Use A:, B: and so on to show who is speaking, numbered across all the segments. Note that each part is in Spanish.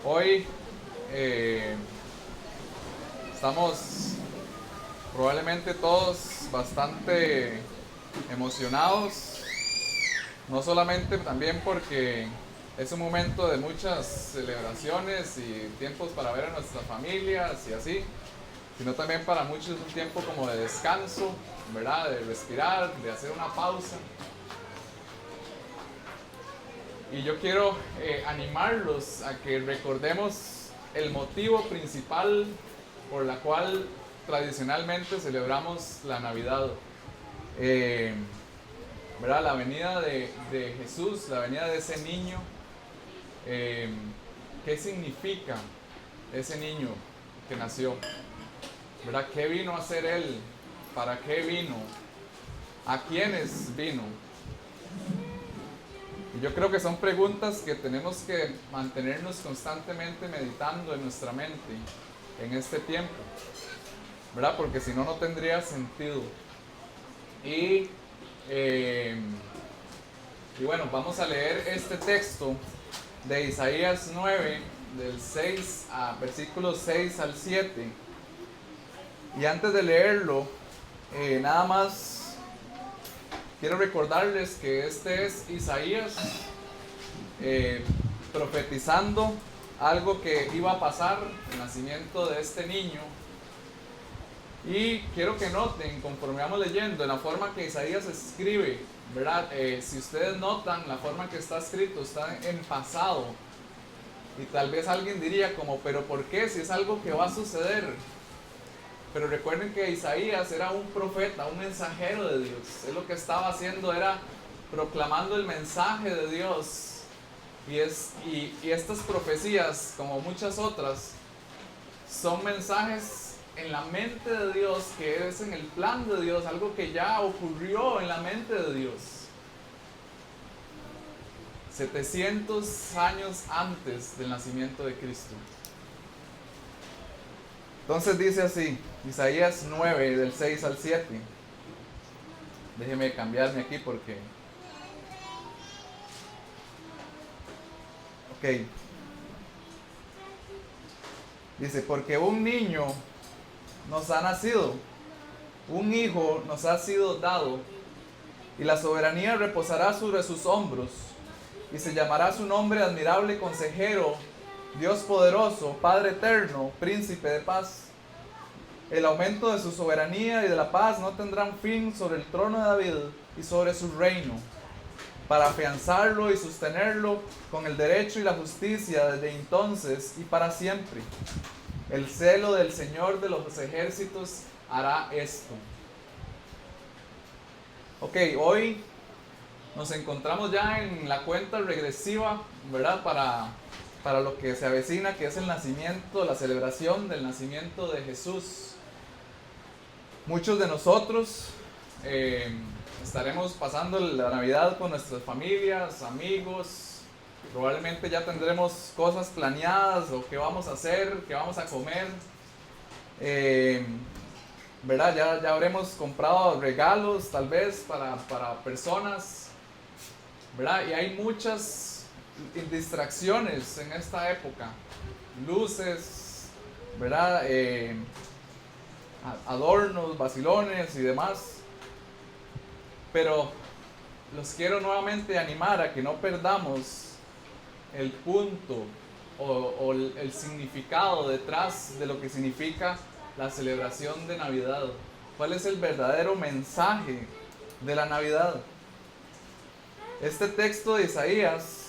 A: Hoy estamos probablemente todos bastante emocionados, no solamente también porque es un momento de muchas celebraciones y tiempos para ver a nuestras familias y así, sino también para muchos es un tiempo como de descanso, ¿verdad? De respirar, de hacer una pausa. Y yo quiero animarlos a que recordemos el motivo principal por la cual tradicionalmente celebramos la Navidad. Eh, ¿Verdad? La venida de Jesús, la venida de ese niño. eh, ¿Qué significa ese niño que nació? ¿Verdad? ¿Qué vino a hacer él? ¿Para qué vino? ¿A quiénes vino? Y yo creo que son preguntas que tenemos que mantenernos constantemente meditando en nuestra mente en este tiempo, ¿verdad? Porque si no, no tendría sentido. Y, eh, y bueno, vamos a leer este texto de Isaías 9, del 6 a versículos 6 al 7. Y antes de leerlo, nada más quiero recordarles que este es Isaías profetizando algo que iba a pasar, el nacimiento de este niño. Y quiero que noten, conforme vamos leyendo, en la forma que Isaías escribe, ¿verdad? Si ustedes notan, la forma que está escrito está en pasado. Y tal vez alguien diría como, pero ¿por qué? Si es algo que va a suceder. Pero recuerden que Isaías era un profeta, un mensajero de Dios. Él lo que estaba haciendo era proclamando el mensaje de Dios. Y estas profecías, como muchas otras, son mensajes en la mente de Dios, que es en el plan de Dios, algo que ya ocurrió en la mente de Dios. 700 años antes del nacimiento de Cristo. Entonces dice así, Isaías 9, del 6 al 7. Déjeme cambiarme aquí porque... Ok. Dice, porque un niño nos ha nacido, un hijo nos ha sido dado, y la soberanía reposará sobre sus hombros, y se llamará su nombre admirable consejero, Dios poderoso, Padre eterno, príncipe de paz. El aumento de su soberanía y de la paz no tendrán fin sobre el trono de David y sobre su reino, para afianzarlo y sostenerlo con el derecho y la justicia desde entonces y para siempre. El celo del Señor de los ejércitos hará esto. Ok, hoy nos encontramos ya en la cuenta regresiva, ¿verdad? Para lo que se avecina, que es el nacimiento, la celebración del nacimiento de Jesús. Muchos de nosotros estaremos pasando la Navidad con nuestras familias, amigos. Probablemente ya tendremos cosas planeadas, o qué vamos a hacer, qué vamos a comer. ¿Verdad? Ya habremos comprado regalos tal vez para personas, ¿verdad? Y hay muchas distracciones en esta época. Luces, ¿verdad? Adornos, vacilones y demás. Pero los quiero nuevamente animar a que no perdamos el punto o el significado detrás de lo que significa la celebración de Navidad. ¿Cuál es el verdadero mensaje de la Navidad? Este texto de Isaías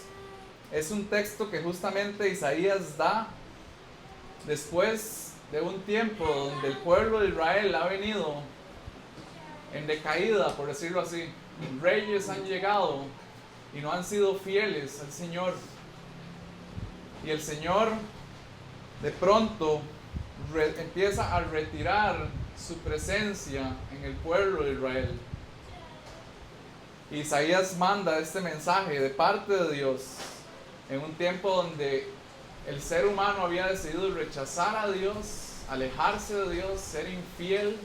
A: es un texto que justamente Isaías da después de un tiempo donde el pueblo de Israel ha venido en decaída, por decirlo así. Reyes han llegado y no han sido fieles al Señor. Y el Señor de pronto empieza a retirar su presencia en el pueblo de Israel. Isaías manda este mensaje de parte de Dios en un tiempo donde el ser humano había decidido rechazar a Dios, alejarse de Dios, ser infiel.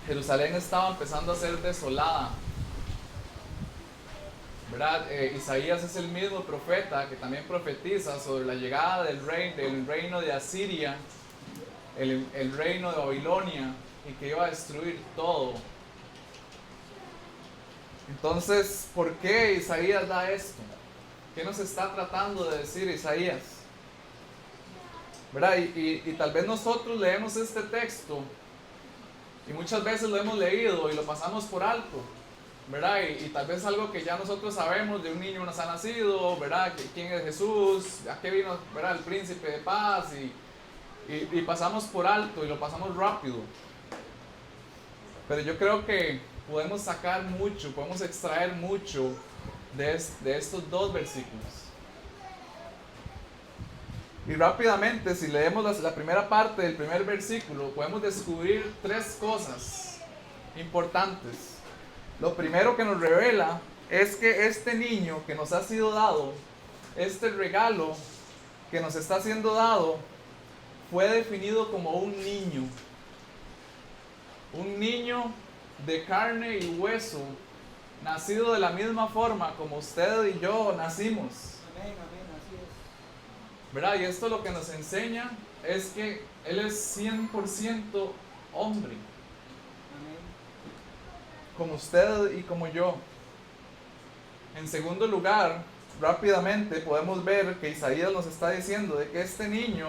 A: Jerusalén estaba empezando a ser desolada, ¿verdad? Isaías es el mismo profeta que también profetiza sobre la llegada del reino de Asiria, el reino de Babilonia, y que iba a destruir todo. Entonces, ¿por qué Isaías da esto? ¿Qué nos está tratando de decir Isaías? ¿Verdad? Y tal vez nosotros leemos este texto y muchas veces lo hemos leído y lo pasamos por alto, ¿verdad? Y tal vez algo que ya nosotros sabemos, de un niño nos ha nacido, ¿verdad? ¿Quién es Jesús? ¿A qué vino, ¿verdad? El príncipe de paz, y pasamos por alto y lo pasamos rápido. Pero yo creo que podemos sacar mucho, podemos extraer mucho de estos dos versículos. Y rápidamente, si leemos la primera parte del primer versículo, podemos descubrir tres cosas importantes. Lo primero que nos revela es que este niño que nos ha sido dado, este regalo que nos está siendo dado, fue definido como un niño de carne y hueso, nacido de la misma forma como usted y yo nacimos.
B: Amén, amén, así es.
A: ¿Verdad? Y esto lo que nos enseña es que Él es 100% hombre,
B: Amén.
A: como usted y como yo. En segundo lugar, rápidamente podemos ver que Isaías nos está diciendo de que este niño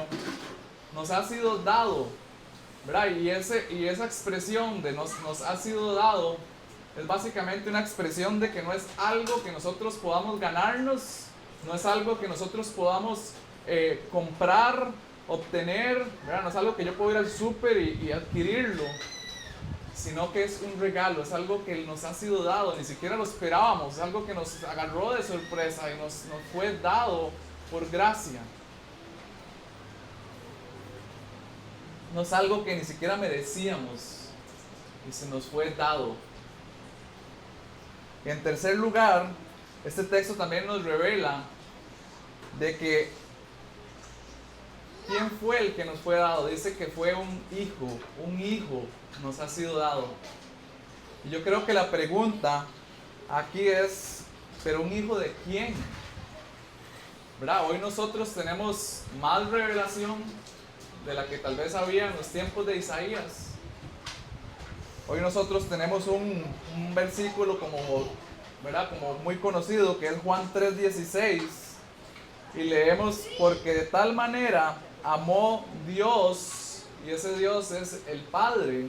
A: nos ha sido dado, ¿verdad? Y esa expresión de nos ha sido dado es básicamente una expresión de que no es algo que nosotros podamos ganarnos, no es algo que nosotros podamos comprar, obtener, ¿verdad? No es algo que yo puedo ir al súper y adquirirlo, sino que es un regalo, es algo que nos ha sido dado, ni siquiera lo esperábamos, es algo que nos agarró de sorpresa y nos fue dado por gracia. No es algo que ni siquiera merecíamos y se nos fue dado. Y en tercer lugar, este texto también nos revela de que ¿quién fue el que nos fue dado? Dice que fue un hijo nos ha sido dado. Y yo creo que la pregunta aquí es, ¿pero un hijo de quién? ¿Verdad? Hoy nosotros tenemos más revelación de la que tal vez había en los tiempos de Isaías. Hoy nosotros tenemos un versículo ¿verdad? Como muy conocido, que es Juan 3:16, y leemos: porque de tal manera amó Dios, y ese Dios es el Padre,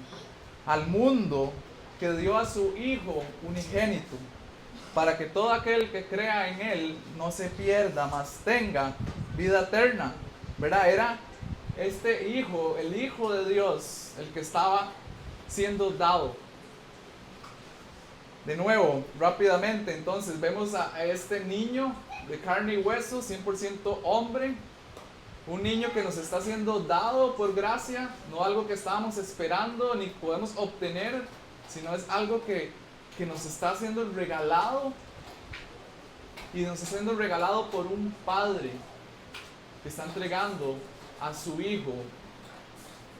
A: al mundo, que dio a su Hijo unigénito, para que todo aquel que crea en Él no se pierda, mas tenga vida eterna. ¿Verdad? Era este Hijo, el Hijo de Dios, el que estaba siendo dado. De nuevo, rápidamente, entonces vemos a este niño de carne y hueso, 100% hombre, un niño que nos está siendo dado por gracia, no algo que estábamos esperando ni podemos obtener, sino es algo que nos está siendo regalado, y nos está siendo regalado por un padre que está entregando a su hijo,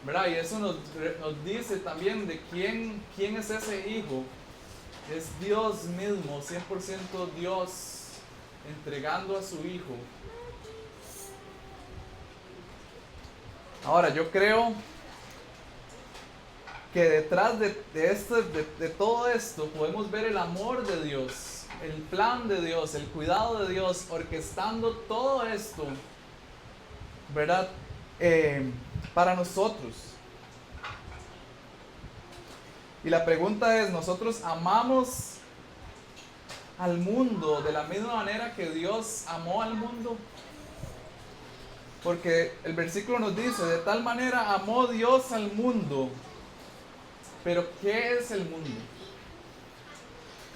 A: ¿verdad? Y eso nos dice también de quién es ese hijo. Es Dios mismo, 100% Dios, entregando a su hijo. Ahora, yo creo que detrás de todo esto podemos ver el amor de Dios, el plan de Dios, el cuidado de Dios, orquestando todo esto, ¿verdad? Para nosotros. Y la pregunta es, ¿nosotros amamos al mundo de la misma manera que Dios amó al mundo? Porque el versículo nos dice, de tal manera amó Dios al mundo. Pero ¿qué es el mundo?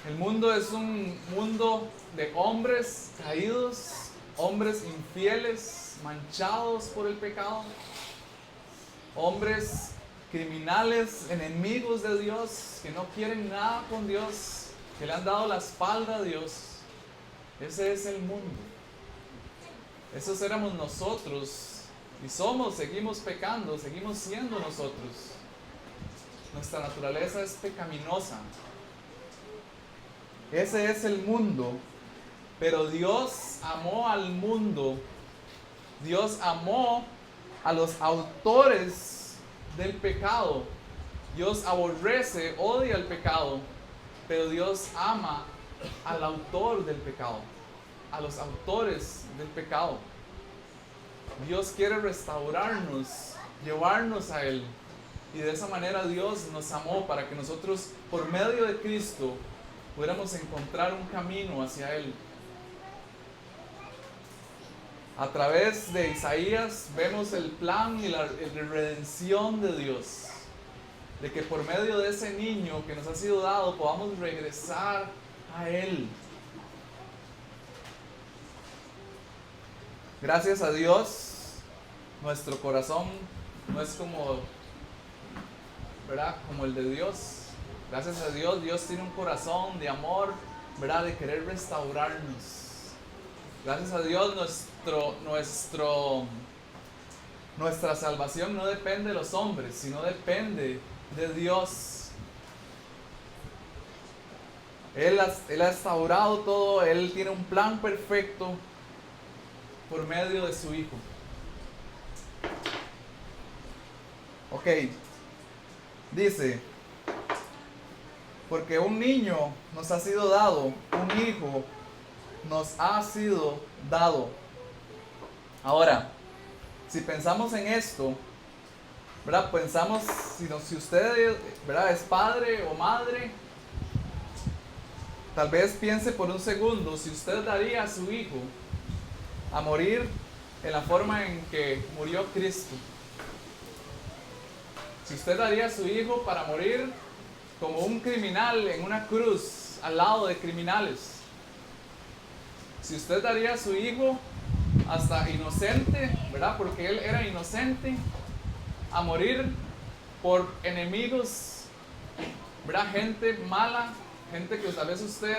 A: El mundo es un mundo de hombres caídos, hombres infieles, manchados por el pecado, hombres criminales, enemigos de Dios, que no quieren nada con Dios, que le han dado la espalda a Dios. Ese es el mundo. Esos éramos nosotros, y seguimos pecando, seguimos siendo nosotros. Nuestra naturaleza es pecaminosa. Ese es el mundo Pero Dios amó al mundo. Dios amó a los autores del pecado. Dios aborrece, odia el pecado, pero Dios ama al autor del pecado, a los autores del pecado. Dios quiere restaurarnos, llevarnos a Él. Y de esa manera Dios nos amó para que nosotros, por medio de Cristo, pudiéramos encontrar un camino hacia Él. A través de Isaías vemos el plan y la redención de Dios. De que por medio de ese niño que nos ha sido dado podamos regresar a Él. Gracias a Dios, nuestro corazón no es como, ¿verdad?, como el de Dios. Gracias a Dios, Dios tiene un corazón de amor, ¿verdad?, de querer restaurarnos. Gracias a Dios, nuestra salvación no depende de los hombres, sino depende de Dios. Él ha restaurado todo. Él tiene un plan perfecto por medio de su Hijo. Ok, dice, porque un niño nos ha sido dado, un hijo nos ha sido dado. Ahora, si pensamos en esto, ¿verdad? Pensamos, si usted, ¿verdad?, es padre o madre, tal vez piense por un segundo si usted daría a su hijo a morir en la forma en que murió Cristo. Si usted daría a su hijo para morir como un criminal en una cruz al lado de criminales. Si usted daría a su hijo hasta inocente, ¿verdad?, porque él era inocente, a morir por enemigos, ¿verdad?, gente mala, gente que tal vez usted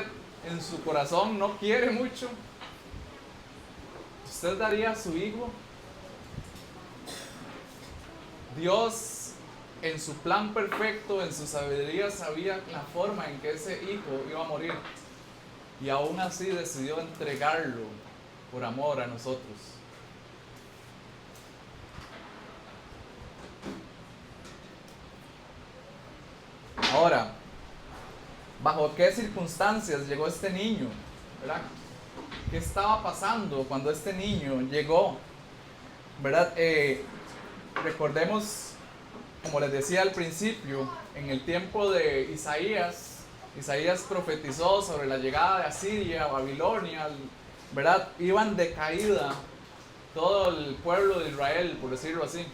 A: en su corazón no quiere mucho. ¿Usted daría a su hijo? Dios, en su plan perfecto, en su sabiduría, sabía la forma en que ese hijo iba a morir. Y aún así decidió entregarlo por amor a nosotros. Ahora, ¿bajo qué circunstancias llegó este niño? ¿Verdad? ¿Qué estaba pasando cuando este niño llegó? ¿Verdad? Recordemos, como les decía al principio, en el tiempo de Isaías profetizó sobre la llegada de Asiria, Babilonia, ¿verdad? Iban de caída todo el pueblo de Israel, por decirlo así.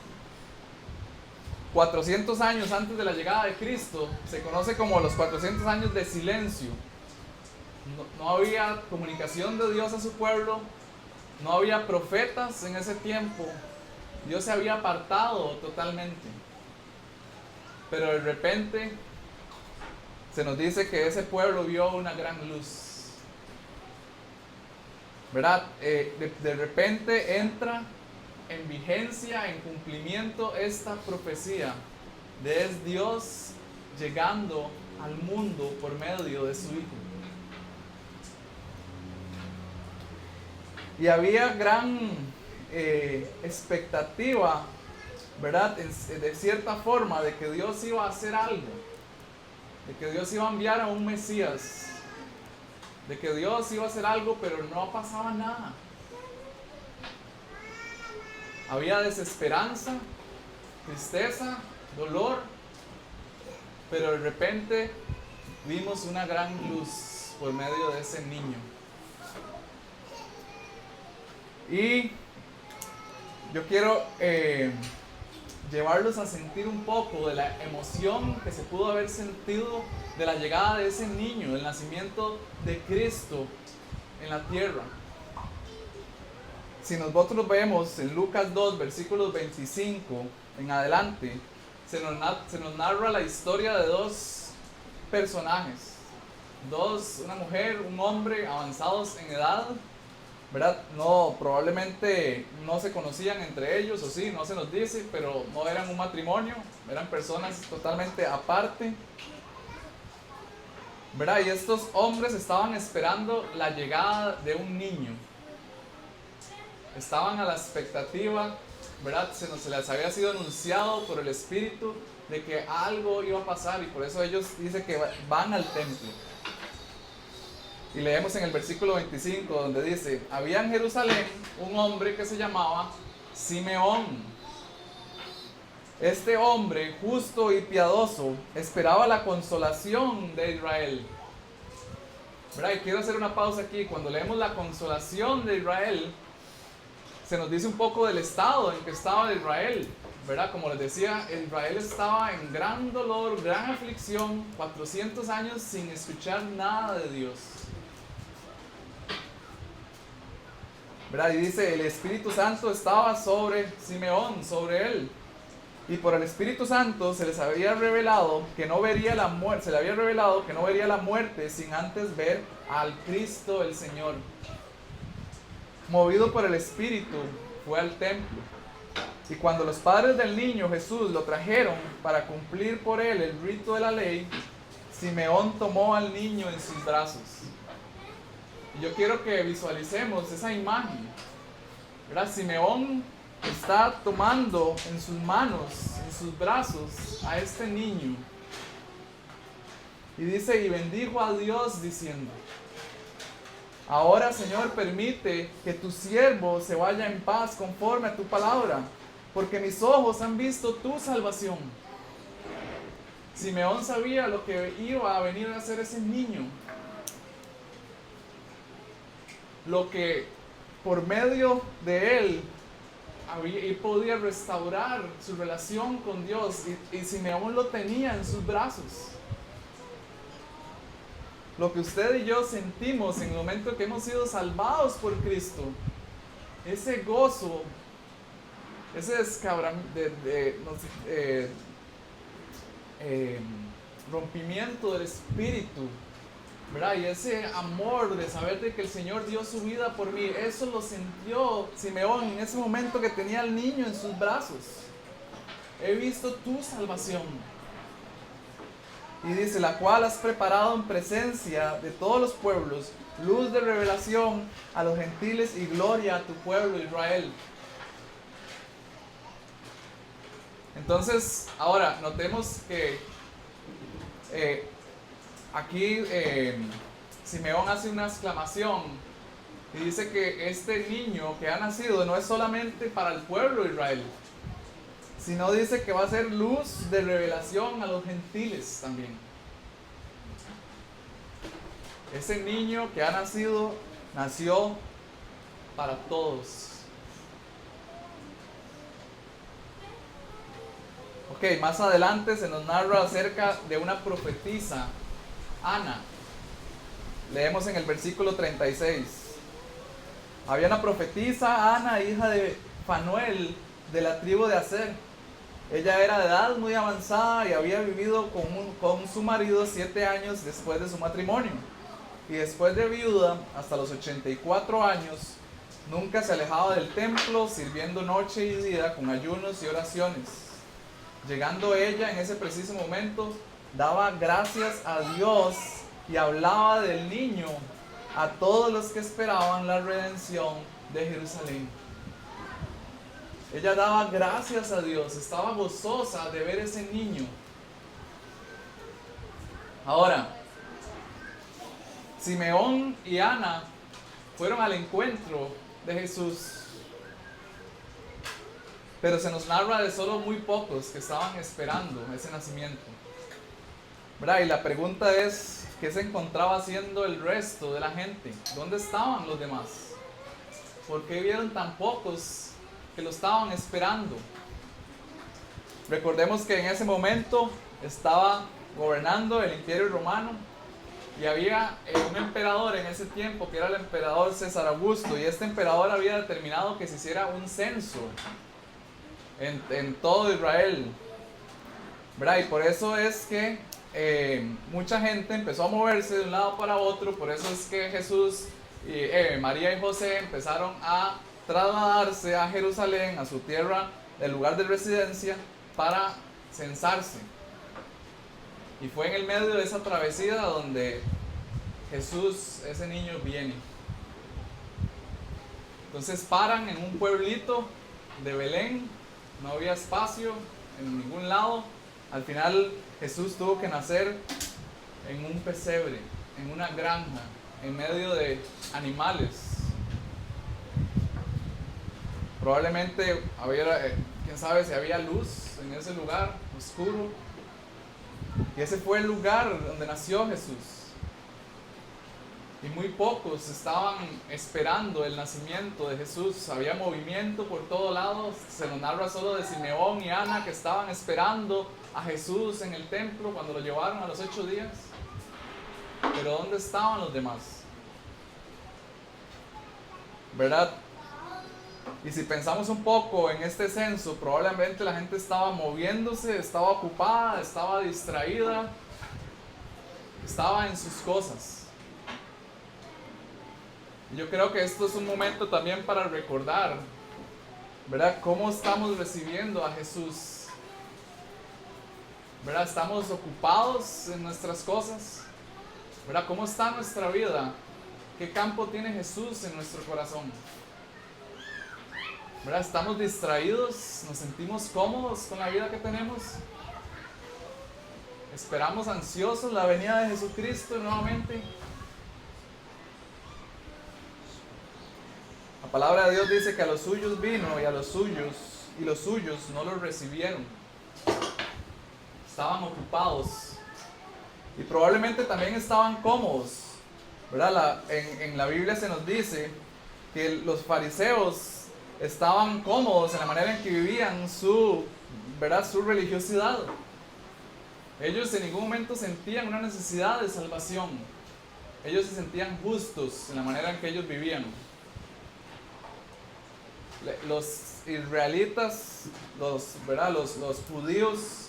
A: 400 años antes de la llegada de Cristo, se conoce como los 400 años de silencio. No había comunicación de Dios a su pueblo, no había profetas en ese tiempo. Dios se había apartado totalmente. Pero de repente se nos dice que ese pueblo vio una gran luz. ¿Verdad? De repente entra en vigencia, en cumplimiento esta profecía de Dios llegando al mundo por medio de su Hijo. Y había gran expectativa, ¿verdad?, de cierta forma, de que Dios iba a hacer algo, de que Dios iba a enviar a un Mesías, de que Dios iba a hacer algo, pero no pasaba nada. Había desesperanza, tristeza, dolor, pero de repente vimos una gran luz por medio de ese niño. Y yo quiero llevarlos a sentir un poco de la emoción que se pudo haber sentido de la llegada de ese niño, del nacimiento de Cristo en la tierra. Si nosotros vemos en Lucas 2, versículos 25 en adelante, se nos narra la historia de dos personajes, una mujer, un hombre avanzados en edad, ¿verdad? No, probablemente no se conocían entre ellos, o sí, no se nos dice, pero no eran un matrimonio, eran personas totalmente aparte. ¿verdad? Y estos hombres estaban esperando la llegada de un niño. Estaban a la expectativa, ¿verdad? Se les había sido anunciado por el Espíritu de que algo iba a pasar, y por eso ellos dicen que van al templo. Y leemos en el versículo 25 donde dice: había en Jerusalén un hombre que se llamaba Simeón. Este hombre, justo y piadoso, esperaba la consolación de Israel. ¿Verdad? Y quiero hacer una pausa aquí. Cuando leemos la consolación de Israel, se nos dice un poco del estado en que estaba Israel. ¿Verdad? Como les decía, Israel estaba en gran dolor, gran aflicción, 400 años sin escuchar nada de Dios. ¿Verdad? Y dice, el Espíritu Santo estaba sobre Simeón, sobre él. Y por el Espíritu Santo se les había revelado que no vería la muerte, se le había revelado que no vería la muerte sin antes ver al Cristo el Señor. Movido por el Espíritu, fue al templo. Y cuando los padres del niño Jesús lo trajeron para cumplir por él el rito de la ley, Simeón tomó al niño en sus brazos. Y yo quiero que visualicemos esa imagen, ¿verdad? Simeón está tomando en sus manos, en sus brazos, a este niño. Y dice, y bendijo a Dios diciendo: ahora, Señor, permite que tu siervo se vaya en paz conforme a tu palabra, porque mis ojos han visto tu salvación. Simeón sabía lo que iba a venir a hacer ese niño. Lo que por medio de él podía restaurar su relación con Dios, y Simeón lo tenía en sus brazos. Lo que usted y yo sentimos en el momento que hemos sido salvados por Cristo, ese gozo, ese rompimiento del espíritu, ¿verdad? Y ese amor de saber de que el Señor dio su vida por mí, eso lo sintió Simeón en ese momento que tenía al niño en sus brazos. He visto tu salvación. Y dice, la cual has preparado en presencia de todos los pueblos, luz de revelación a los gentiles y gloria a tu pueblo Israel. Entonces, ahora notemos que aquí Simeón hace una exclamación y dice que este niño que ha nacido no es solamente para el pueblo de Israel, sino dice que va a ser luz de revelación a los gentiles también. Ese niño que ha nacido, nació para todos. Ok, más adelante se nos narra acerca de una profetisa, Ana. Leemos en el versículo 36. Había una profetisa, Ana, hija de Fanuel, de la tribu de Aser. Ella era de edad muy avanzada y había vivido con su marido 7 años después de su matrimonio. Y después de viuda, hasta los 84 años, nunca se alejaba del templo, sirviendo noche y día con ayunos y oraciones. Llegando ella en ese preciso momento, daba gracias a Dios y hablaba del niño a todos los que esperaban la redención de Jerusalén. Ella daba gracias a Dios, estaba gozosa de ver ese niño. Ahora, Simeón y Ana fueron al encuentro de Jesús, pero se nos narra de solo muy pocos que estaban esperando ese nacimiento, ¿verdad? Y la pregunta es, ¿qué se encontraba haciendo el resto de la gente? ¿Dónde estaban los demás? ¿Por qué vieron tan pocos que lo estaban esperando? Recordemos que en ese momento estaba gobernando el Imperio Romano y había un emperador en ese tiempo que era el emperador César Augusto, y este emperador había determinado que se hiciera un censo en todo Israel, ¿verdad? Y por eso es que mucha gente empezó a moverse de un lado para otro. Por eso es que Jesús y María y José empezaron a trasladarse a Jerusalén, a su tierra, el lugar de residencia, para censarse. Y fue en el medio de esa travesía donde Jesús, ese niño, viene. Entonces paran en un pueblito de Belén, no había espacio en ningún lado. Al final Jesús tuvo que nacer en un pesebre, en una granja, en medio de animales. Probablemente había, quién sabe si había luz en ese lugar oscuro. Y ese fue el lugar donde nació Jesús. Y muy pocos estaban esperando el nacimiento de Jesús. Había movimiento por todos lados. Se nos narra solo de Simeón y Ana que estaban esperando a Jesús en el templo cuando lo llevaron a los 8 días. Pero ¿dónde estaban los demás? ¿Verdad? Y si pensamos un poco en este censo, probablemente la gente estaba moviéndose, estaba ocupada, estaba distraída, estaba en sus cosas. Yo creo que esto es un momento también para recordar, ¿verdad? ¿Cómo estamos recibiendo a Jesús? ¿Verdad? ¿Estamos ocupados en nuestras cosas? ¿Verdad? ¿Cómo está nuestra vida? ¿Qué campo tiene Jesús en nuestro corazón? ¿Verdad? ¿Estamos distraídos? ¿Nos sentimos cómodos con la vida que tenemos? ¿Esperamos ansiosos la venida de Jesucristo nuevamente? La palabra de Dios dice que a los suyos vino y los suyos no los recibieron. Estaban ocupados y probablemente también estaban cómodos, ¿verdad? En la Biblia se nos dice que los fariseos estaban cómodos en la manera en que vivían ¿verdad? Su religiosidad. Ellos en ningún momento sentían una necesidad de salvación. Ellos se sentían justos en la manera en que ellos vivían. Los israelitas, ¿verdad? Los judíos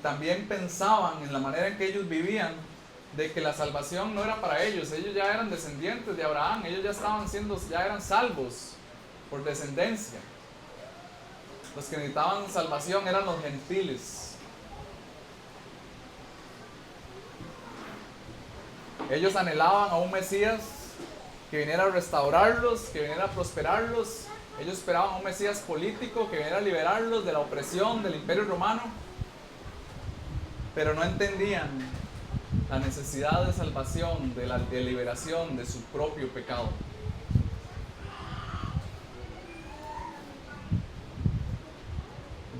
A: también pensaban en la manera en que ellos vivían de que la salvación no era para ellos. Ellos ya eran descendientes de Abraham, ellos ya eran salvos por descendencia. Los que necesitaban salvación eran los gentiles. Ellos anhelaban a un Mesías que viniera a restaurarlos, que viniera a prosperarlos. Ellos esperaban a un Mesías político que viniera a liberarlos de la opresión del Imperio Romano, pero no entendían la necesidad de salvación, de liberación de su propio pecado.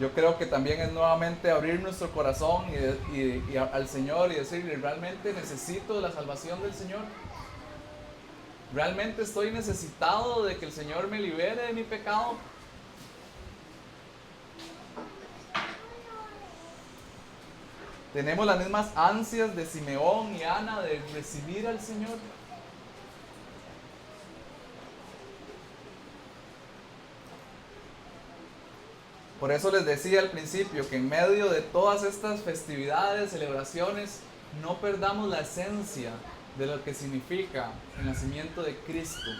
A: Yo creo que también es nuevamente abrir nuestro corazón y al Señor y decirle, ¿realmente necesito la salvación del Señor? ¿Realmente estoy necesitado de que el Señor me libere de mi pecado? ¿Tenemos las mismas ansias de Simeón y Ana de recibir al Señor? Por eso les decía al principio que en medio de todas estas festividades, celebraciones, no perdamos la esencia de lo que significa el nacimiento de Cristo.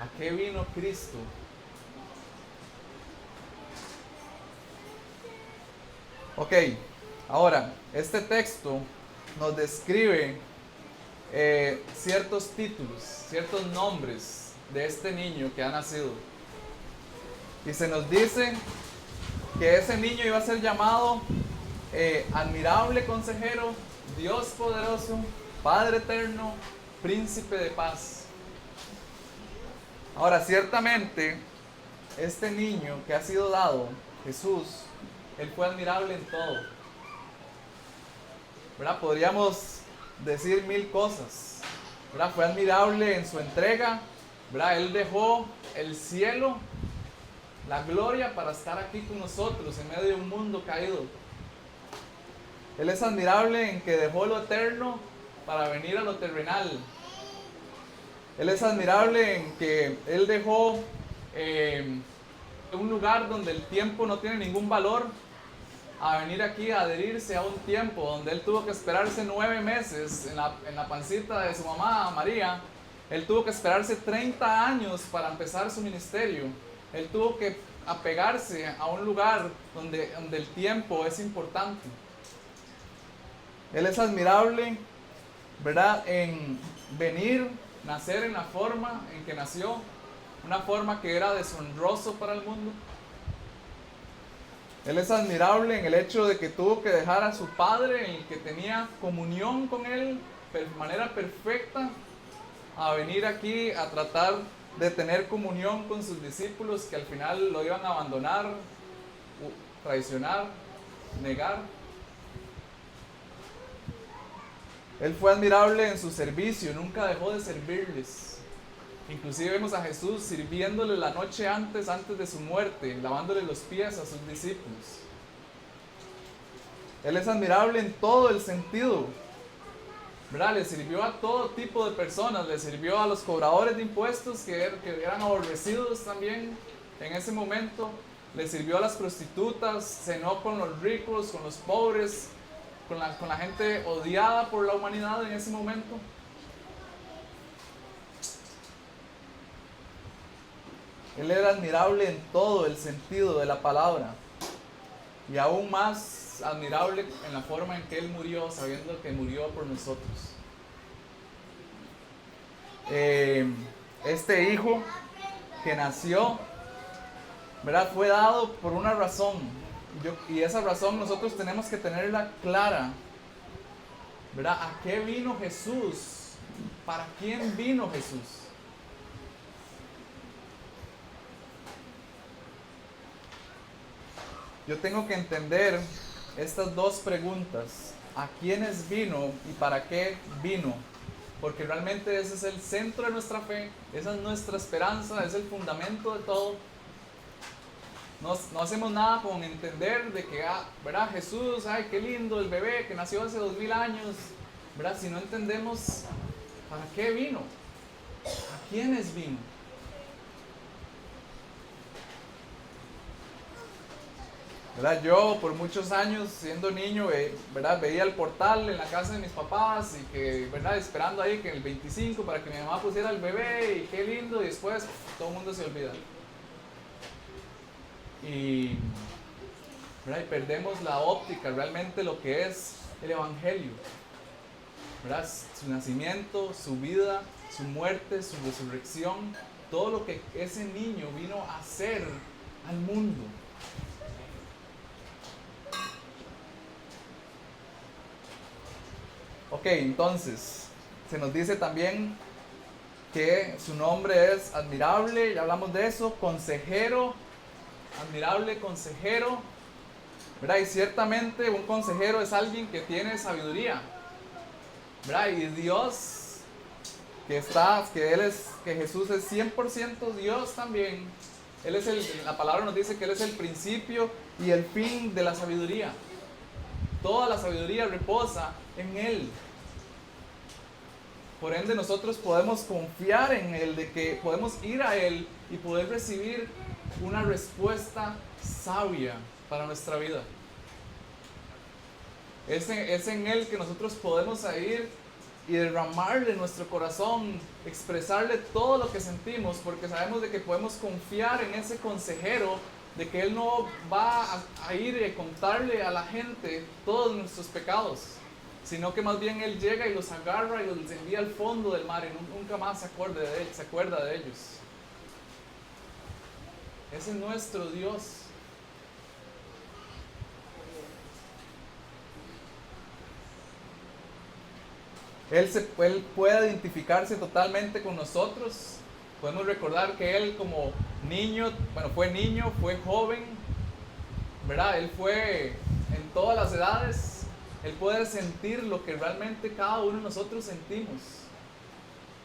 A: ¿A qué vino Cristo? Ok, ahora, este texto nos describe ciertos títulos, ciertos nombres de este niño que ha nacido. Y se nos dice que ese niño iba a ser llamado admirable consejero, Dios poderoso, Padre eterno, príncipe de paz. Ahora, ciertamente, este niño que ha sido dado, Jesús, él fue admirable en todo. ¿Verdad? Podríamos decir mil cosas. ¿Verdad? Fue admirable en su entrega. ¿Verdad? Él dejó el cielo, la gloria, para estar aquí con nosotros en medio de un mundo caído. Él es admirable en que dejó lo eterno para venir a lo terrenal. Él es admirable en que Él dejó un lugar donde el tiempo no tiene ningún valor a venir aquí a adherirse a un tiempo donde Él tuvo que esperarse 9 meses en la pancita de su mamá María. Él tuvo que esperarse 30 años para empezar su ministerio. Él tuvo que apegarse a un lugar donde el tiempo es importante. Él es admirable, ¿verdad? En venir, nacer en la forma en que nació, una forma que era deshonroso para el mundo. Él es admirable en el hecho de que tuvo que dejar a su padre, en el que tenía comunión con él de manera perfecta, a venir aquí a tratar de tener comunión con sus discípulos que al final lo iban a abandonar, traicionar, negar. Él fue admirable en su servicio, nunca dejó de servirles. Inclusive vemos a Jesús sirviéndole la noche antes de su muerte, lavándole los pies a sus discípulos. Él es admirable en todo el sentido, ¿verdad? Le sirvió a todo tipo de personas, le sirvió a los cobradores de impuestos que eran aborrecidos también en ese momento, le sirvió a las prostitutas, cenó con los ricos, con los pobres, con la gente odiada por la humanidad en ese momento. Él era admirable en todo el sentido de la palabra y aún más admirable en la forma en que Él murió, sabiendo que murió por nosotros. Este hijo que nació, ¿verdad? Fue dado por una razón, y esa razón nosotros tenemos que tenerla clara, ¿verdad? ¿A qué vino Jesús? ¿Para quién vino Jesús? Yo tengo que entender estas dos preguntas: ¿a quiénes vino y para qué vino? Porque realmente ese es el centro de nuestra fe, esa es nuestra esperanza, es el fundamento de todo. No hacemos nada con entender de que, ¿verdad? Jesús, ay, qué lindo el bebé que nació hace 2000 años, ¿verdad? Si no entendemos para qué vino, a quiénes vino. ¿Verdad? Yo por muchos años siendo niño, ¿verdad? Veía el portal en la casa de mis papás y que, ¿verdad? Esperando ahí que el 25 para que mi mamá pusiera el bebé y qué lindo, y después todo el mundo se olvida. Y, ¿verdad? Y perdemos la óptica, realmente lo que es el Evangelio, ¿verdad? Su nacimiento, su vida, su muerte, su resurrección, todo lo que ese niño vino a hacer al mundo. Ok, entonces, se nos dice también que su nombre es admirable, ya hablamos de eso, consejero, admirable consejero, ¿verdad? Y ciertamente un consejero es alguien que tiene sabiduría, ¿verdad? Y Dios, que Jesús es 100% Dios también, la palabra nos dice que Él es el principio y el fin de la sabiduría. Toda la sabiduría reposa en Él. Por ende nosotros podemos confiar en Él, de que podemos ir a Él y poder recibir una respuesta sabia para nuestra vida. Es en Él que nosotros podemos ir y derramarle nuestro corazón, expresarle todo lo que sentimos, porque sabemos de que podemos confiar en ese consejero, de que Él no va a ir y contarle a la gente todos nuestros pecados, sino que más bien Él llega y los agarra y los envía al fondo del mar y nunca más se acuerda de ellos. Ese es nuestro Dios. Él puede identificarse totalmente con nosotros. Podemos recordar que Él como niño, fue joven, ¿verdad? Él fue en todas las edades. Él puede sentir lo que realmente cada uno de nosotros sentimos.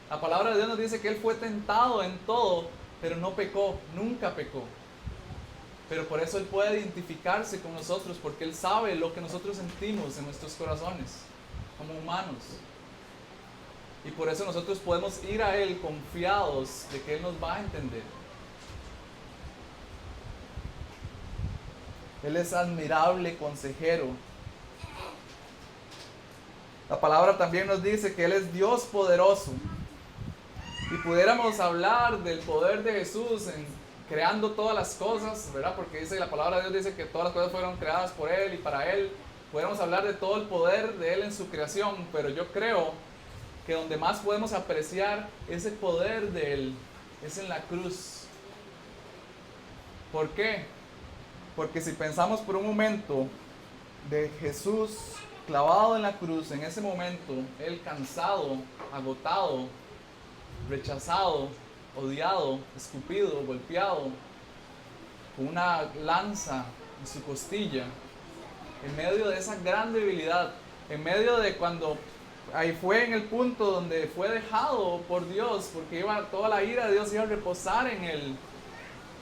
A: La palabra de Dios nos dice que Él fue tentado en todo, pero no pecó, nunca pecó. Pero por eso Él puede identificarse con nosotros, porque Él sabe lo que nosotros sentimos en nuestros corazones, como humanos. Y por eso nosotros podemos ir a Él confiados de que Él nos va a entender. Él es admirable consejero. La palabra también nos dice que Él es Dios poderoso. Y pudiéramos hablar del poder de Jesús en creando todas las cosas, ¿verdad? Porque la palabra de Dios dice que todas las cosas fueron creadas por Él y para Él. Podemos hablar de todo el poder de Él en su creación, pero yo creo que donde más podemos apreciar ese poder de Él es en la cruz. ¿Por qué? Porque si pensamos por un momento de Jesús clavado en la cruz, en ese momento, Él cansado, agotado, rechazado, odiado, escupido, golpeado, con una lanza en su costilla, en medio de esa gran debilidad, en medio de cuando ahí fue en el punto donde fue dejado por Dios, porque toda la ira de Dios iba a reposar en Él,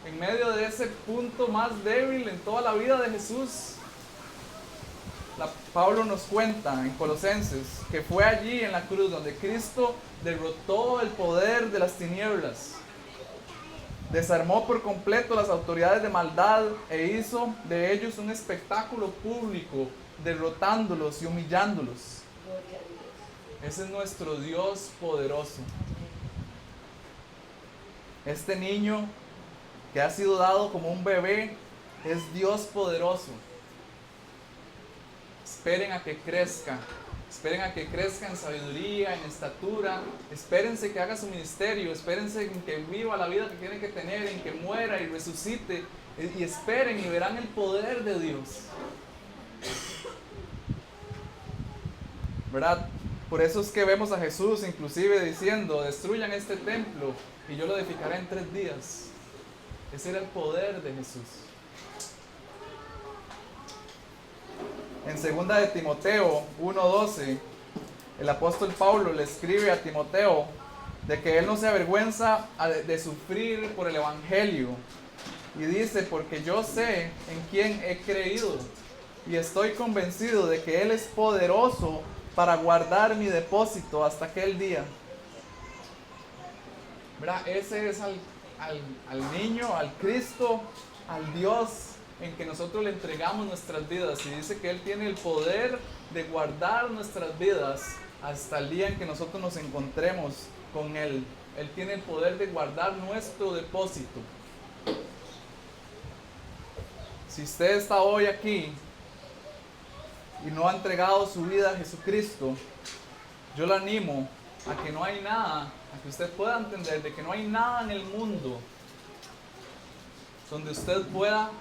A: en medio de ese punto más débil en toda la vida de Jesús. Pablo nos cuenta en Colosenses que fue allí en la cruz donde Cristo derrotó el poder de las tinieblas, desarmó por completo las autoridades de maldad e hizo de ellos un espectáculo público, derrotándolos y humillándolos. Ese es nuestro Dios poderoso. Este niño que ha sido dado como un bebé es Dios poderoso. Esperen a que crezca. Esperen a que crezca en sabiduría, en estatura. Espérense que haga su ministerio. Espérense en que viva la vida que tiene que tener, en que muera y resucite. Y esperen y verán el poder de Dios. ¿Verdad? Por eso es que vemos a Jesús inclusive diciendo: destruyan este templo y yo lo edificaré en 3 días. Ese era el poder de Jesús. En 2 de Timoteo 1:12, el apóstol Pablo le escribe a Timoteo de que él no se avergüenza de sufrir por el evangelio. Y dice: porque yo sé en quién he creído y estoy convencido de que Él es poderoso para guardar mi depósito hasta aquel día. ¿Verdad? Ese es al niño, al Cristo, al Dios en que nosotros le entregamos nuestras vidas. Y dice que Él tiene el poder de guardar nuestras vidas hasta el día en que nosotros nos encontremos con Él. Él tiene el poder de guardar nuestro depósito. Si usted está hoy aquí y no ha entregado su vida a Jesucristo, yo le animo a que no hay nada, a que usted pueda entender de que no hay nada en el mundo donde usted pueda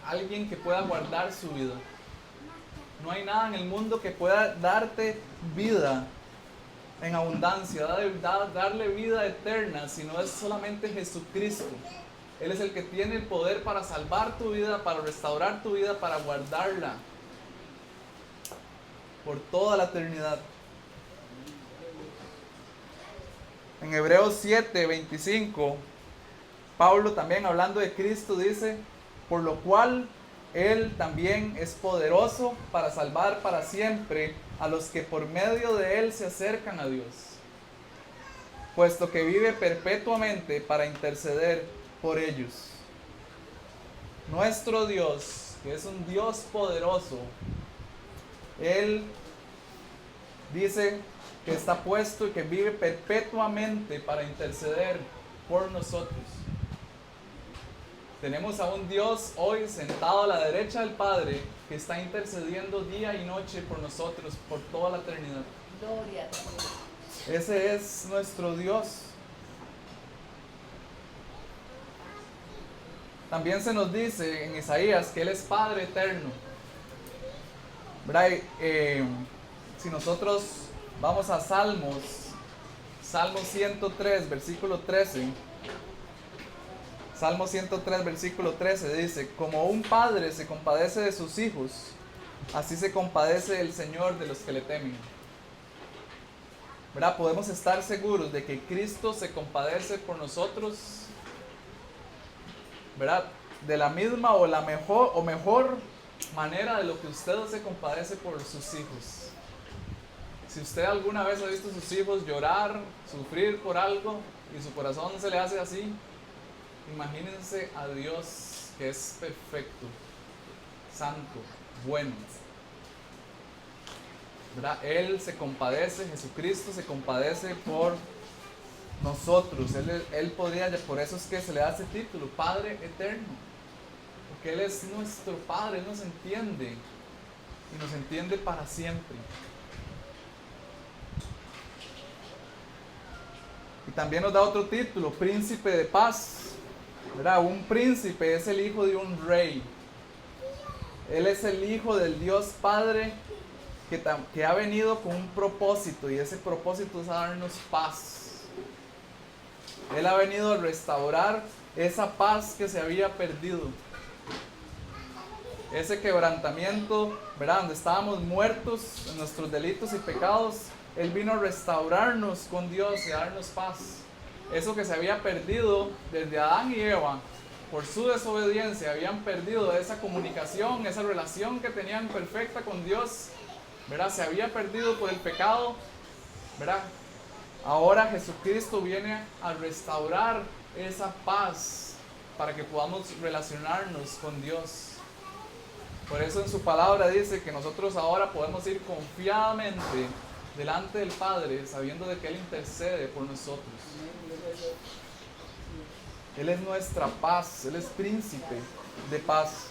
A: alguien que pueda guardar su vida. No hay nada en el mundo que pueda darte vida en abundancia, darle vida eterna, sino es solamente Jesucristo. Él es el que tiene el poder para salvar tu vida, para restaurar tu vida, para guardarla por toda la eternidad. En Hebreos 7:25, Pablo también hablando de Cristo dice: por lo cual Él también es poderoso para salvar para siempre a los que por medio de Él se acercan a Dios, puesto que vive perpetuamente para interceder por ellos. Nuestro Dios, que es un Dios poderoso, Él dice que está puesto y que vive perpetuamente para interceder por nosotros. Tenemos a un Dios hoy sentado a la derecha del Padre que está intercediendo día y noche por nosotros por toda la eternidad.
C: Gloria a Dios.
A: Ese es nuestro Dios. También se nos dice en Isaías que Él es Padre eterno. ¿Verdad? Si nosotros vamos a Salmo 103, versículo 13. Salmo 103, versículo 13 dice: como un padre se compadece de sus hijos, así se compadece el Señor de los que le temen. ¿Verdad? Podemos estar seguros de que Cristo se compadece por nosotros, ¿verdad? De la misma o la mejor manera de lo que usted se compadece por sus hijos. Si usted alguna vez ha visto a sus hijos llorar, sufrir por algo y su corazón se le hace así, imagínense a Dios que es perfecto, santo, bueno. ¿Verdad? Él se compadece, Jesucristo se compadece por nosotros. Él podría, por eso es que se le da ese título, Padre Eterno, porque Él es nuestro Padre, Él nos entiende. y nos entiende para siempre. Y también nos da otro título, príncipe de paz. ¿Verdad? Un príncipe es el hijo de un rey. Él es el hijo del Dios Padre que ha venido con un propósito, y ese propósito es a darnos paz. Él ha venido a restaurar esa paz que se había perdido. Ese quebrantamiento, ¿verdad? Donde estábamos muertos en nuestros delitos y pecados, Él vino a restaurarnos con Dios y a darnos paz. Eso que se había perdido desde Adán y Eva, por su desobediencia, habían perdido esa comunicación, esa relación que tenían perfecta con Dios, ¿verdad? Se había perdido por el pecado, ¿verdad? Ahora Jesucristo viene a restaurar esa paz para que podamos relacionarnos con Dios. Por eso en su palabra dice que nosotros ahora podemos ir confiadamente delante del Padre, sabiendo de que Él intercede por nosotros. Él es nuestra paz, Él es príncipe de paz.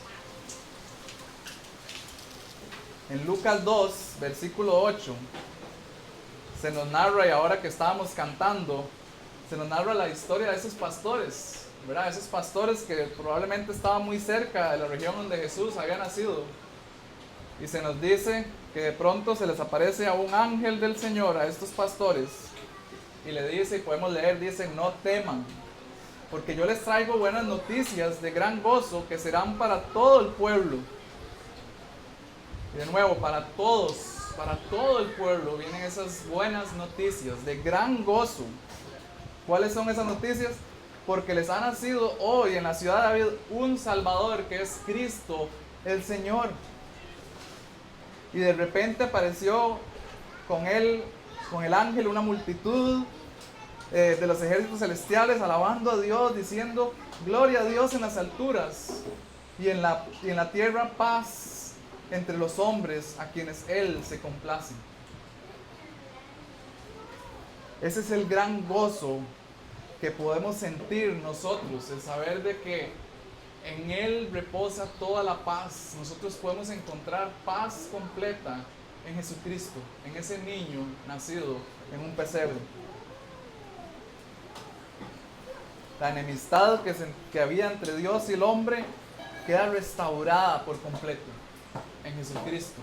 A: En Lucas 2, versículo 8, se nos narra, y ahora que estábamos cantando, se nos narra la historia de esos pastores, ¿verdad? Esos pastores que probablemente estaban muy cerca de la región donde Jesús había nacido. Y se nos dice que de pronto se les aparece a un ángel del Señor a estos pastores y le dice, y podemos leer, dice, no teman, porque yo les traigo buenas noticias de gran gozo que serán para todo el pueblo. Y de nuevo, para todos, para todo el pueblo vienen esas buenas noticias de gran gozo. ¿Cuáles son esas noticias? Porque les ha nacido hoy en la ciudad de David un Salvador, que es Cristo el Señor. Y de repente apareció con él, con el ángel, una multitud de los ejércitos celestiales alabando a Dios, diciendo gloria a Dios en las alturas y en la tierra paz entre los hombres a quienes Él se complace. Ese es el gran gozo que podemos sentir nosotros, el saber de que en Él reposa toda la paz. Nosotros podemos encontrar paz completa en Jesucristo, en ese niño nacido en un pesebre. La enemistad que había entre Dios y el hombre queda restaurada por completo en Jesucristo.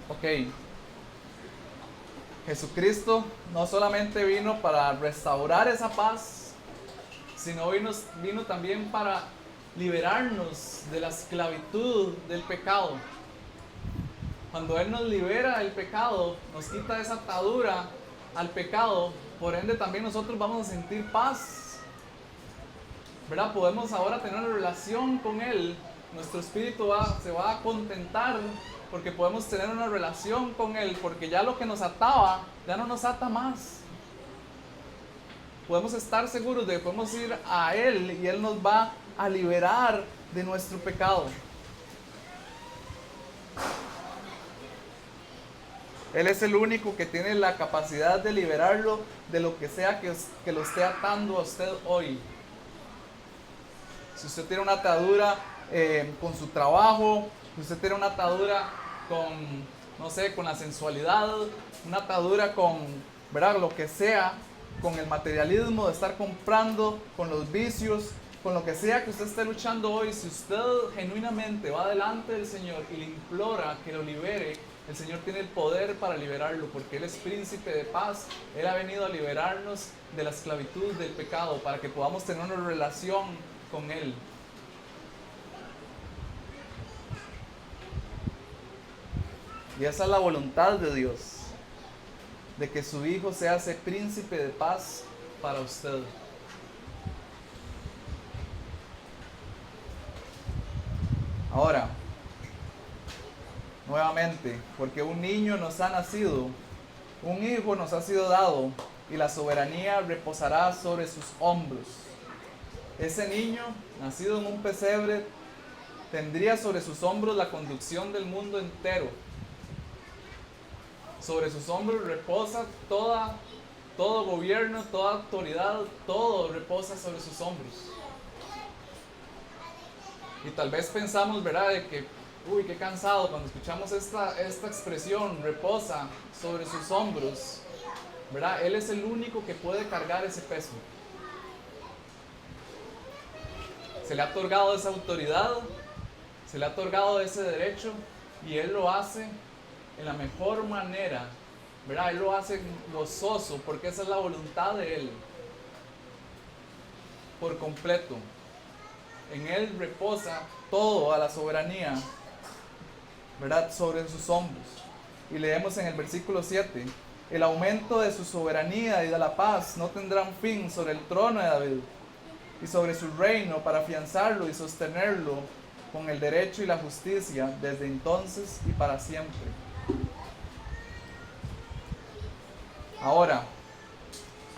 A: Ok. Jesucristo no solamente vino para restaurar esa paz, sino vino también para liberarnos de la esclavitud del pecado. Cuando Él nos libera del pecado, nos quita esa atadura al pecado, por ende también nosotros vamos a sentir paz, ¿verdad? Podemos ahora tener una relación con Él, nuestro espíritu se va a contentar porque podemos tener una relación con Él, porque ya lo que nos ataba ya no nos ata más. Podemos estar seguros de que podemos ir a Él y Él nos va a liberar de nuestro pecado. Él es el único que tiene la capacidad de liberarlo de lo que sea que lo esté atando a usted hoy. Si usted tiene una atadura con su trabajo, si usted tiene una atadura con, no sé, con la sensualidad, una atadura con, ¿verdad?, lo que sea, con el materialismo de estar comprando, con los vicios, con lo que sea que usted esté luchando hoy, si usted genuinamente va delante del Señor y le implora que lo libere, el Señor tiene el poder para liberarlo, porque Él es príncipe de paz. Él ha venido a liberarnos de la esclavitud del pecado para que podamos tener una relación con Él. Y esa es la voluntad de Dios, de que su Hijo sea ese príncipe de paz para usted. Ahora, nuevamente, porque un niño nos ha nacido, un hijo nos ha sido dado, y la soberanía reposará sobre sus hombros. Ese niño, nacido en un pesebre, tendría sobre sus hombros la conducción del mundo entero. Sobre sus hombros reposa toda todo gobierno, toda autoridad, todo reposa sobre sus hombros. Y tal vez pensamos, ¿verdad?, de que, uy, qué cansado cuando escuchamos esta expresión, reposa sobre sus hombros, ¿verdad? Él es el único que puede cargar ese peso. Se le ha otorgado esa autoridad, se le ha otorgado ese derecho, y Él lo hace en la mejor manera, ¿verdad? Él lo hace gozoso, porque esa es la voluntad de Él, por completo. En Él reposa toda la soberanía, ¿verdad?, sobre sus hombros. Y leemos en el versículo 7, el aumento de su soberanía y de la paz no tendrán fin sobre el trono de David y sobre su reino, para afianzarlo y sostenerlo con el derecho y la justicia desde entonces y para siempre. Ahora,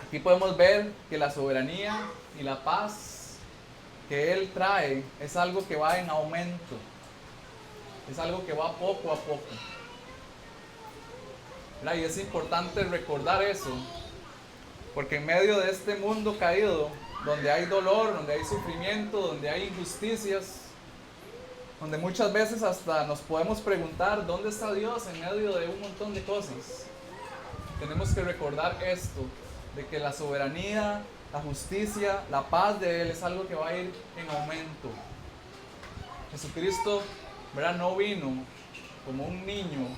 A: aquí podemos ver que la soberanía y la paz que Él trae es algo que va en aumento, es algo que va poco a poco. ¿Verdad? Y es importante recordar eso, porque en medio de este mundo caído, donde hay dolor, donde hay sufrimiento, donde hay injusticias, donde muchas veces hasta nos podemos preguntar ¿dónde está Dios en medio de un montón de cosas? Tenemos que recordar esto, de que la soberanía, la justicia, la paz de Él es algo que va a ir en aumento. Jesucristo, ¿verdad?, no vino como un niño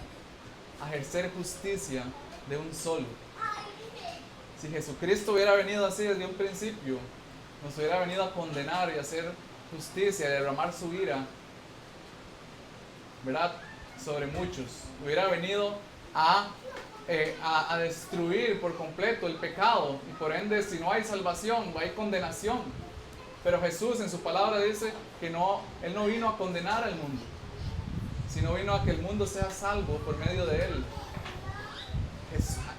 A: a ejercer justicia de un solo. Si Jesucristo hubiera venido así desde un principio, nos hubiera venido a condenar y a hacer justicia, a derramar su ira, ¿verdad?, sobre muchos. Hubiera venido a destruir por completo el pecado, y por ende, si no hay salvación, hay condenación. Pero Jesús en su palabra dice que Él no vino a condenar al mundo, sino vino a que el mundo sea salvo por medio de Él.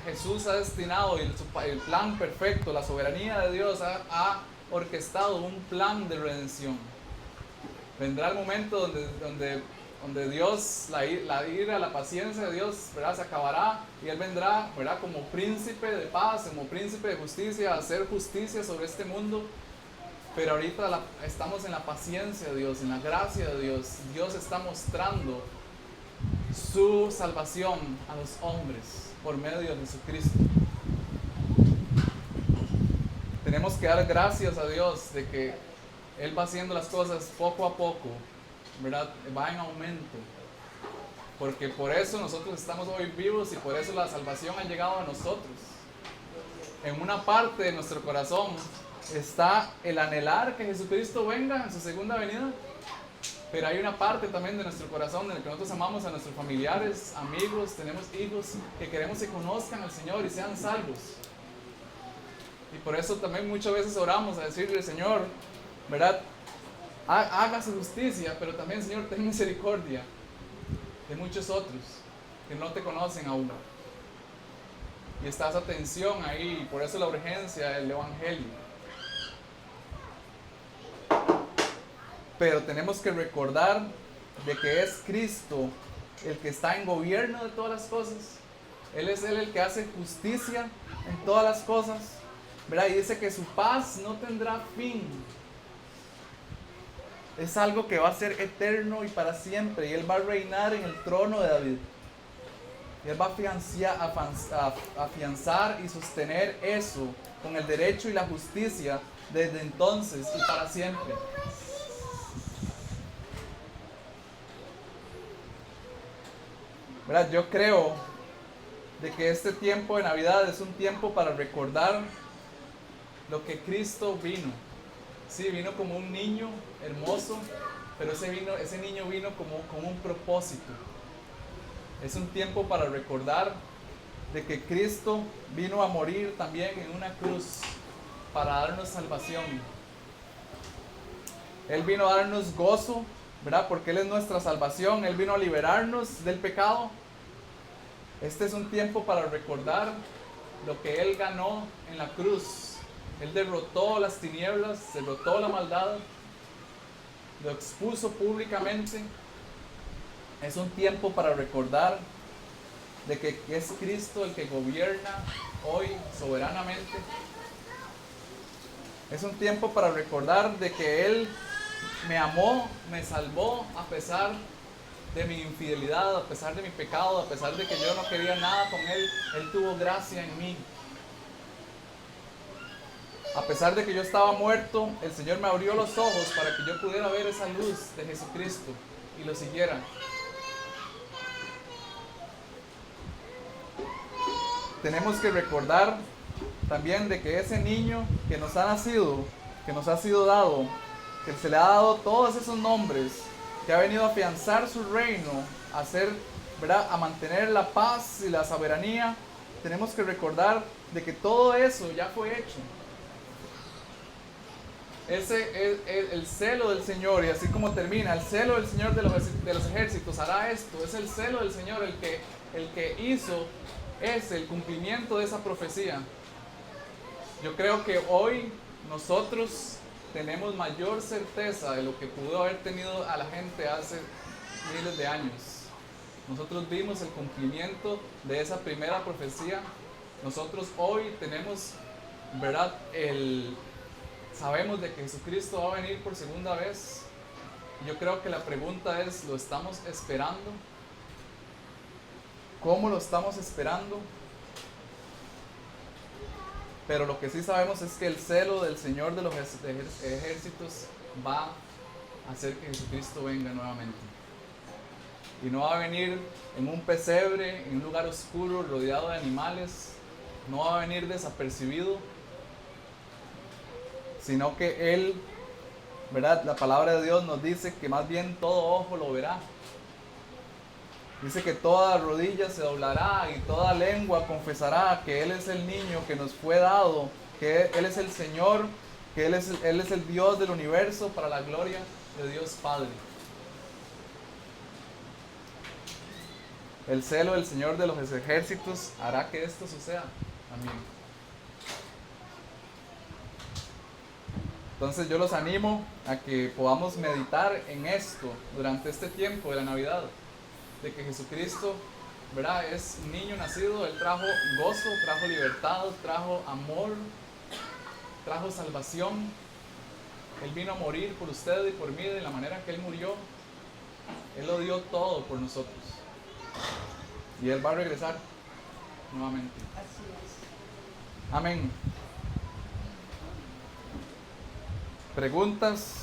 A: Jesús ha destinado, y el plan perfecto, la soberanía de Dios ha orquestado un plan de redención. Vendrá el momento donde Dios, la ira, la paciencia de Dios, ¿verdad?, se acabará, y Él vendrá, ¿verdad?, como príncipe de paz, como príncipe de justicia, a hacer justicia sobre este mundo. Pero ahorita estamos en la paciencia de Dios, en la gracia de Dios. Dios está mostrando su salvación a los hombres por medio de Jesucristo. Tenemos que dar gracias a Dios de que Él va haciendo las cosas poco a poco, ¿verdad? Va en aumento. Porque por eso nosotros estamos hoy vivos, y por eso la salvación ha llegado a nosotros. En una parte de nuestro corazón está el anhelar que Jesucristo venga en su segunda venida, pero hay una parte también de nuestro corazón en el que nosotros amamos a nuestros familiares, amigos, tenemos hijos que queremos que conozcan al Señor y sean salvos. Y por eso también muchas veces oramos a decirle: Señor, ¿verdad?, haga su justicia, pero también, Señor, ten misericordia de muchos otros que no te conocen aún. Y está esa tensión ahí, y por eso la urgencia del Evangelio. Pero tenemos que recordar de que es Cristo el que está en gobierno de todas las cosas. Él es Él el que hace justicia en todas las cosas, ¿verdad? Y dice que su paz no tendrá fin. Es algo que va a ser eterno y para siempre. Y Él va a reinar en el trono de David. Y Él va a afianzar y sostener eso con el derecho y la justicia desde entonces y para siempre. ¿Verdad? Yo creo de que este tiempo de Navidad es un tiempo para recordar lo que Cristo vino. Sí, vino como un niño hermoso, pero ese niño vino como un propósito. Es un tiempo para recordar de que Cristo vino a morir también en una cruz para darnos salvación. Él vino a darnos gozo, ¿verdad? Porque Él es nuestra salvación. Él vino a liberarnos del pecado. Este es un tiempo para recordar lo que Él ganó en la cruz. Él derrotó las tinieblas, derrotó la maldad, lo expuso públicamente. Es un tiempo para recordar de que es Cristo el que gobierna hoy soberanamente. Es un tiempo para recordar de que Él me amó, me salvó a pesar de mi infidelidad, a pesar de mi pecado, a pesar de que yo no quería nada con Él. Él tuvo gracia en mí. A pesar de que yo estaba muerto, el Señor me abrió los ojos para que yo pudiera ver esa luz de Jesucristo y lo siguiera. Tenemos que recordar también de que ese niño que nos ha nacido, que nos ha sido dado, que se le ha dado todos esos nombres, que ha venido a afianzar su reino, a hacer, ¿verdad?, a mantener la paz y la soberanía, tenemos que recordar de que todo eso ya fue hecho. Ese es el celo del Señor, y así como termina, el celo del Señor de los ejércitos hará esto. Es el celo del Señor el que hizo el cumplimiento de esa profecía. Yo creo que hoy nosotros tenemos mayor certeza de lo que pudo haber tenido a la gente hace miles de años. Nosotros vimos el cumplimiento de esa primera profecía. Nosotros hoy tenemos, ¿verdad?, sabemos de que Jesucristo va a venir por segunda vez. Yo creo que la pregunta es, ¿lo estamos esperando? ¿Cómo lo estamos esperando? Pero lo que sí sabemos es que el celo del Señor de los ejércitos va a hacer que Jesucristo venga nuevamente. Y no va a venir en un pesebre, en un lugar oscuro, rodeado de animales. No va a venir desapercibido, sino que Él, ¿verdad?, la palabra de Dios nos dice que más bien todo ojo lo verá. Dice que toda rodilla se doblará y toda lengua confesará que Él es el niño que nos fue dado, que Él es el Señor, que Él es el Dios del universo, para la gloria de Dios Padre. El celo del Señor de los ejércitos hará que esto suceda también. Entonces yo los animo a que podamos meditar en esto durante este tiempo de la Navidad, de que Jesucristo, ¿verdad?, es un niño nacido. Él trajo gozo, trajo libertad, trajo amor, trajo salvación. Él vino a morir por usted y por mí de la manera que Él murió. Él lo dio todo por nosotros. Y Él va a regresar nuevamente.
B: Así es.
A: Amén. ¿Preguntas?